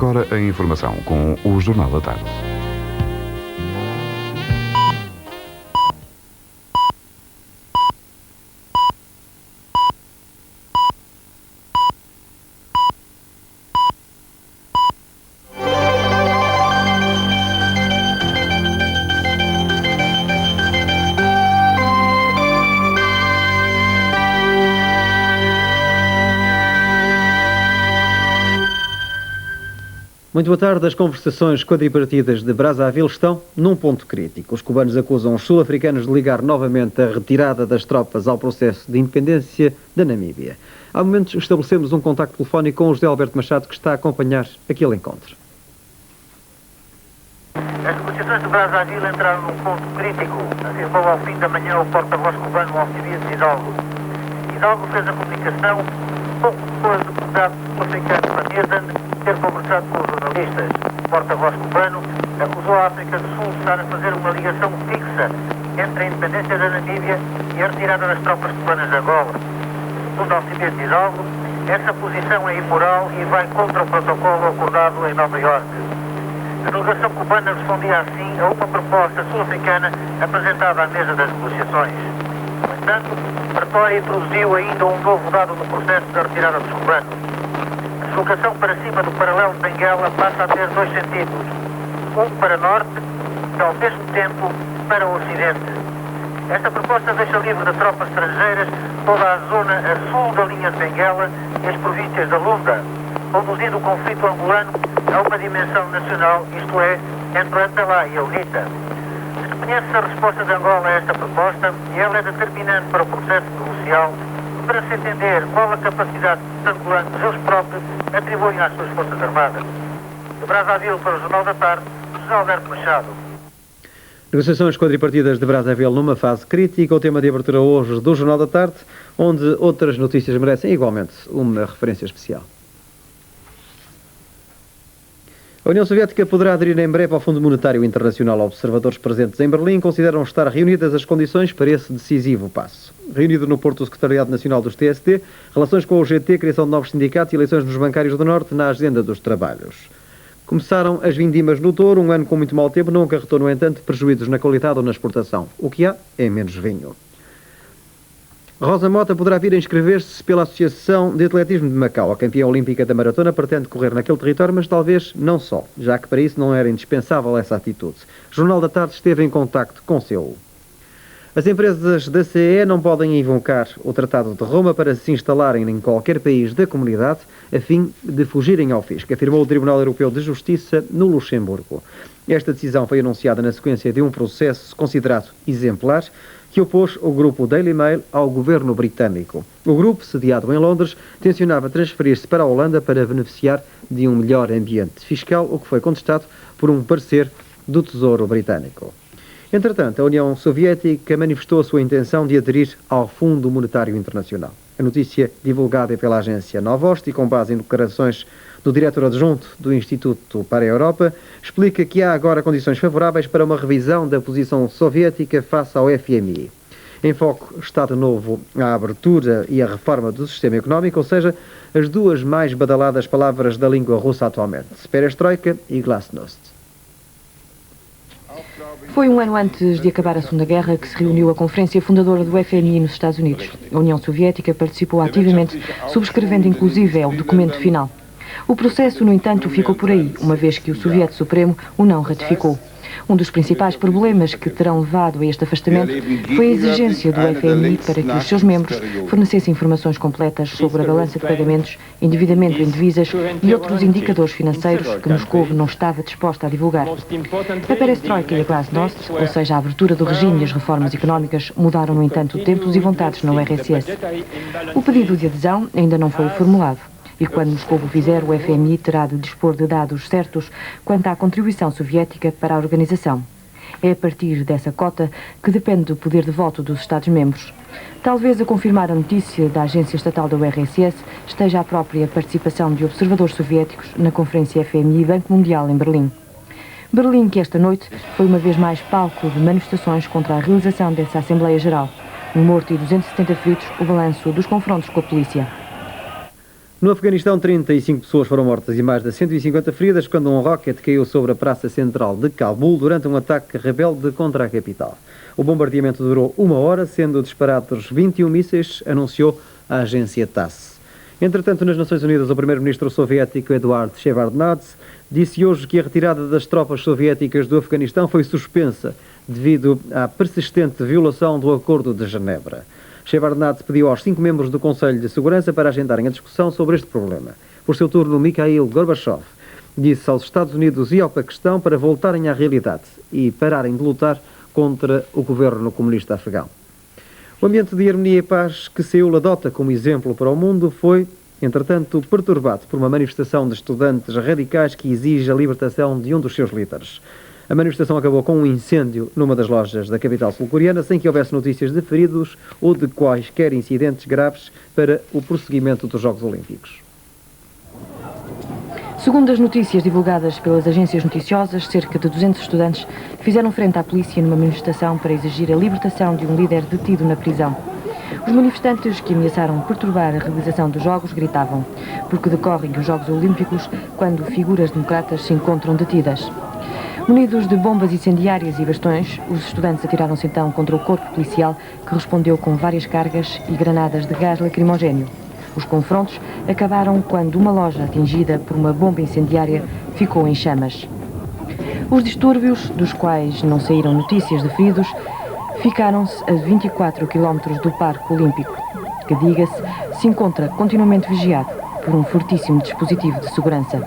Agora a informação com o Jornal da Tarde. Muito boa tarde. As conversações quadripartidas de Brazzaville estão num ponto crítico. Os cubanos acusam os sul-africanos de ligar novamente a retirada das tropas ao processo de independência da Namíbia. Há momentos estabelecemos um contacto telefónico com o José Alberto Machado, que está a acompanhar aquele encontro. As negociações de Brazzaville entraram num ponto crítico. Afirmou ao fim da manhã o porta-voz cubano Alcibiades Hidalgo. Hidalgo fez a comunicação pouco depois do deputado sul-africano Van Heerden ter conversado com os jornalistas. O porta-voz cubano acusou a África do Sul de estar a fazer uma ligação fixa entre a independência da Namíbia e a retirada das tropas cubanas de Angola. Segundo Alcibiades Hidalgo, essa posição é imoral e vai contra o protocolo acordado em Nova Iorque. A delegação cubana respondia assim a uma proposta sul-africana apresentada à mesa das negociações. No entanto, Pretória introduziu ainda um novo dado no processo da retirada dos cubanos. A deslocação para cima do paralelo de Benguela passa a ter dois sentidos. Um para norte e, ao mesmo tempo, para o ocidente. Esta proposta deixa livre de tropas estrangeiras toda a zona a sul da linha de Benguela e as províncias da Lunda, conduzindo o conflito angolano a uma dimensão nacional, isto é, entre Antalá e a UNITA. Desconhece-se a resposta de Angola a esta proposta e ela é determinante para o processo negocial, para se entender qual a capacidade que os angolanos eles próprios atribuem às suas forças armadas. De Brazzaville para o Jornal da Tarde, José Alberto Machado. Negociações quadripartidas de Brazzaville numa fase crítica, o tema de abertura hoje do Jornal da Tarde, onde outras notícias merecem igualmente uma referência especial. A União Soviética poderá aderir em breve ao Fundo Monetário Internacional. Observadores presentes em Berlim consideram estar reunidas as condições para esse decisivo passo. Reunido no Porto o Secretariado Nacional dos TST, relações com o GT, criação de novos sindicatos e eleições nos bancários do Norte na agenda dos trabalhos. Começaram as vindimas no Douro, um ano com muito mau tempo não acarretou, no entanto, prejuízos na qualidade ou na exportação. O que há é menos vinho. Rosa Mota poderá vir a inscrever-se pela Associação de Atletismo de Macau. A campeã olímpica da maratona pretende correr naquele território, mas talvez não só, já que para isso não era indispensável essa atitude. O Jornal da Tarde esteve em contacto com Seul. As empresas da CE não podem invocar o Tratado de Roma para se instalarem em qualquer país da comunidade a fim de fugirem ao fisco, afirmou o Tribunal Europeu de Justiça no Luxemburgo. Esta decisão foi anunciada na sequência de um processo considerado exemplar que opôs o grupo Daily Mail ao governo britânico. O grupo, sediado em Londres, tencionava transferir-se para a Holanda para beneficiar de um melhor ambiente fiscal, o que foi contestado por um parecer do Tesouro Britânico. Entretanto, a União Soviética manifestou a sua intenção de aderir ao Fundo Monetário Internacional. A notícia, divulgada pela agência Novosti, com base em declarações do diretor adjunto do Instituto para a Europa, explica que há agora condições favoráveis para uma revisão da posição soviética face ao FMI. Em foco está de novo a abertura e a reforma do sistema económico, ou seja, as duas mais badaladas palavras da língua russa atualmente, perestroika e glasnost. Foi um ano antes de acabar a Segunda Guerra que se reuniu a conferência fundadora do FMI nos Estados Unidos. A União Soviética participou ativamente, subscrevendo inclusive o documento final. O processo, no entanto, ficou por aí, uma vez que o Soviete Supremo o não ratificou. Um dos principais problemas que terão levado a este afastamento foi a exigência do FMI para que os seus membros fornecessem informações completas sobre a balança de pagamentos, endividamento em divisas e outros indicadores financeiros que Moscou não estava disposta a divulgar. A perestroika e a glasnost, ou seja, a abertura do regime e as reformas económicas, mudaram, no entanto, tempos e vontades na URSS. O pedido de adesão ainda não foi formulado. E quando Moscou o fizer, o FMI terá de dispor de dados certos quanto à contribuição soviética para a organização. É a partir dessa cota que depende do poder de voto dos Estados-membros. Talvez a confirmar a notícia da agência estatal da URSS esteja a própria participação de observadores soviéticos na Conferência FMI Banco Mundial em Berlim. Berlim, que esta noite foi uma vez mais palco de manifestações contra a realização dessa Assembleia Geral. Um morto e 270 feridos, o balanço dos confrontos com a polícia. No Afeganistão, 35 pessoas foram mortas e mais de 150 feridas quando um rocket caiu sobre a praça central de Cabul durante um ataque rebelde contra a capital. O bombardeamento durou 1 hora, sendo disparados 21 mísseis, anunciou a agência TASS. Entretanto, nas Nações Unidas, o primeiro-ministro soviético Eduard Shevardnadze disse hoje que a retirada das tropas soviéticas do Afeganistão foi suspensa devido à persistente violação do Acordo de Genebra. Shevardnadze pediu aos 5 membros do Conselho de Segurança para agendarem a discussão sobre este problema. Por seu turno, Mikhail Gorbachev disse aos Estados Unidos e ao Paquistão para voltarem à realidade e pararem de lutar contra o governo comunista afegão. O ambiente de harmonia e paz que Seul adota como exemplo para o mundo foi, entretanto, perturbado por uma manifestação de estudantes radicais que exige a libertação de um dos seus líderes. A manifestação acabou com um incêndio numa das lojas da capital sul-coreana, sem que houvesse notícias de feridos ou de quaisquer incidentes graves para o prosseguimento dos Jogos Olímpicos. Segundo as notícias divulgadas pelas agências noticiosas, cerca de 200 estudantes fizeram frente à polícia numa manifestação para exigir a libertação de um líder detido na prisão. Os manifestantes que ameaçaram perturbar a realização dos Jogos gritavam: porque decorrem os Jogos Olímpicos quando figuras democratas se encontram detidas. Munidos de bombas incendiárias e bastões, os estudantes atiraram-se então contra o corpo policial, que respondeu com várias cargas e granadas de gás lacrimogéneo. Os confrontos acabaram quando uma loja atingida por uma bomba incendiária ficou em chamas. Os distúrbios, dos quais não saíram notícias de feridos, ficaram-se a 24 km do Parque Olímpico, que, diga-se, se encontra continuamente vigiado por um fortíssimo dispositivo de segurança.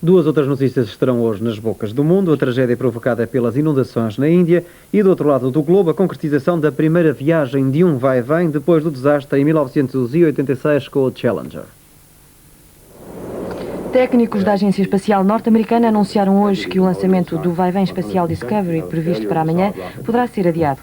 2 outras notícias estarão hoje nas bocas do mundo: a tragédia provocada pelas inundações na Índia e, do outro lado do globo, a concretização da primeira viagem de um vai-vem depois do desastre em 1986 com o Challenger. Técnicos da Agência Espacial Norte-Americana anunciaram hoje que o lançamento do vai-vem espacial Discovery, previsto para amanhã, poderá ser adiado.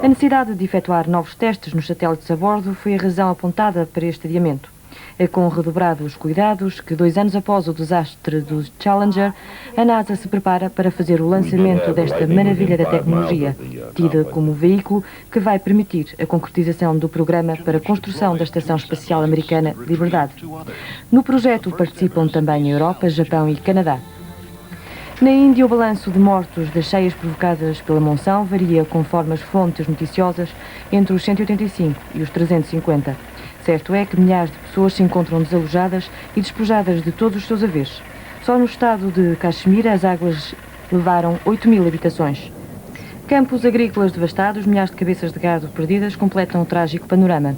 A necessidade de efetuar novos testes nos satélites a bordo foi a razão apontada para este adiamento. É com redobrados cuidados que, 2 anos após o desastre do Challenger, a NASA se prepara para fazer o lançamento desta maravilha da tecnologia, tida como veículo que vai permitir a concretização do programa para a construção da Estação Espacial Americana Liberdade. No projeto participam também a Europa, Japão e Canadá. Na Índia, o balanço de mortos das cheias provocadas pela monção varia, conforme as fontes noticiosas, entre os 185 e os 350. Certo é que milhares de pessoas se encontram desalojadas e despojadas de todos os seus haveres. Só no estado de Caxemira as águas levaram 8.000 habitações. Campos agrícolas devastados, milhares de cabeças de gado perdidas completam o trágico panorama.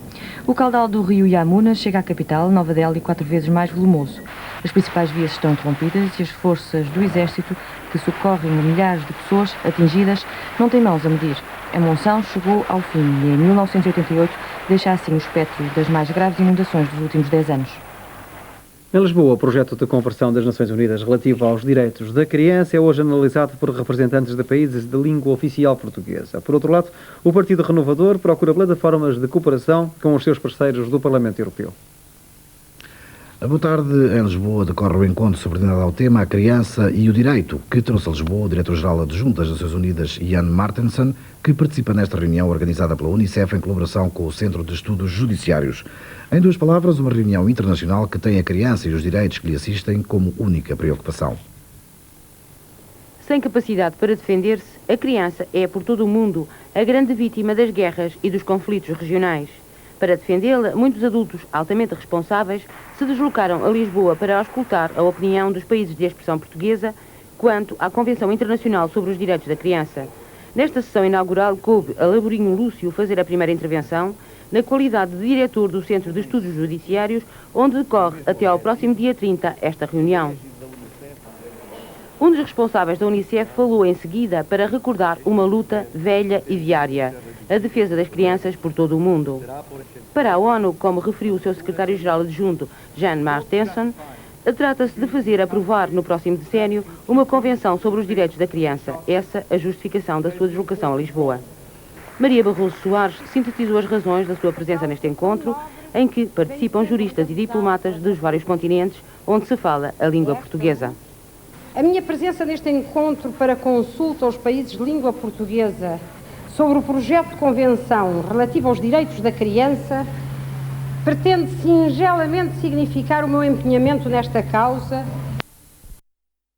O caudal do rio Yamuna chega à capital, Nova Delhi, 4 vezes mais volumoso. As principais vias estão interrompidas e as forças do exército, que socorrem milhares de pessoas atingidas, não têm mãos a medir. A monção chegou ao fim e, em 1988, deixa assim o espectro das mais graves inundações dos últimos 10 anos. Em Lisboa, o projeto de conversão das Nações Unidas relativo aos direitos da criança é hoje analisado por representantes de países de língua oficial portuguesa. Por outro lado, o Partido Renovador procura plataformas de cooperação com os seus parceiros do Parlamento Europeu. Boa tarde. Em Lisboa decorre o encontro subordinado ao tema A Criança e o Direito, que trouxe a Lisboa o Diretor-Geral Adjunto das Nações Unidas, Jan Martensen, que participa nesta reunião organizada pela Unicef em colaboração com o Centro de Estudos Judiciários. Em 2 palavras, uma reunião internacional que tem a criança e os direitos que lhe assistem como única preocupação. Sem capacidade para defender-se, a criança é, por todo o mundo, a grande vítima das guerras e dos conflitos regionais. Para defendê-la, muitos adultos altamente responsáveis se deslocaram a Lisboa para auscultar a opinião dos países de expressão portuguesa quanto à Convenção Internacional sobre os Direitos da Criança. Nesta sessão inaugural, coube a Laborinho Lúcio fazer a primeira intervenção, na qualidade de diretor do Centro de Estudos Judiciários, onde decorre até ao próximo dia 30 esta reunião. Um dos responsáveis da Unicef falou em seguida para recordar uma luta velha e diária, a defesa das crianças por todo o mundo. Para a ONU, como referiu o seu secretário-geral adjunto, Jan Martensen, trata-se de fazer aprovar no próximo decênio uma convenção sobre os direitos da criança, essa a justificação da sua deslocação a Lisboa. Maria Barroso Soares sintetizou as razões da sua presença neste encontro, em que participam juristas e diplomatas dos vários continentes onde se fala a língua portuguesa. A minha presença neste encontro para consulta aos países de língua portuguesa sobre o projeto de convenção relativo aos direitos da criança pretende singelamente significar o meu empenhamento nesta causa